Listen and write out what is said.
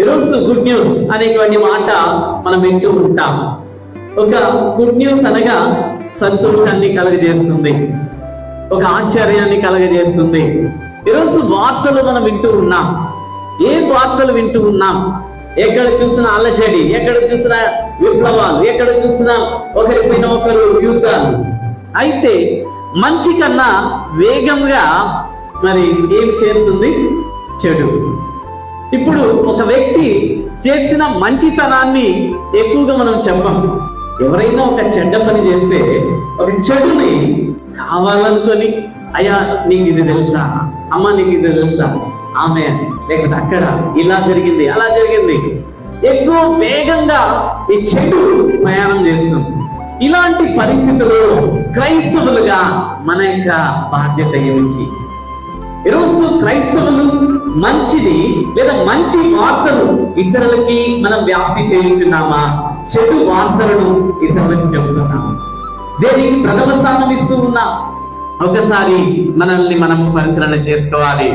ఈరోజు good news అనేటువంటి మాట మనం వింటూ ఉంటాం. ఒక గుడ్ న్యూస్ అనగా సంతోషాన్ని కలగజేస్తుంది, ఒక ఆశ్చర్యాన్ని కలగజేస్తుంది. ఈరోజు వార్తలు మనం వింటూ ఉన్నాం. ఏ వార్తలు వింటూ ఉన్నాం? ఎక్కడ చూసినా అల్లజడి, ఎక్కడ చూసినా విప్లవాలు, ఎక్కడ చూసినా ఒకరిపైన ఒకరు యుద్ధాలు. అయితే మంచి కన్నా వేగంగా మరి ఏం చేరుతుంది? చెడు. ఇప్పుడు ఒక వ్యక్తి చేసిన మంచితనాన్ని ఎక్కువగా మనం చెప్పం. ఎవరైనా ఒక చెడ్డ పని చేస్తే ఒక చెడుని కావాలనుకొని, అయ్యా నీకు ఇది తెలుసా, అమ్మ నీకు ఇది తెలుసా, ఆమె లేకపోతే అక్కడ ఇలా జరిగింది అలా జరిగింది, ఎక్కువ వేగంగా ఈ చెడు ప్రయాణం చేస్తుంది. ఇలాంటి పరిస్థితుల్లో క్రైస్తవులుగా మన యొక్క బాధ్యత ఏమిటి? ఈరోజు క్రైస్తవులు మంచిది లేదా మంచి వార్తలు ఇతరులకి మనం వ్యాప్తి చేయించున్నామా? చెడు వార్తలను ఇతరులకి చెబుతున్నామా? దేనికి ప్రథమ స్థానం ఇస్తూ ఉన్నా? ఒకసారి మనల్ని మనం పరిశీలన చేసుకోవాలి.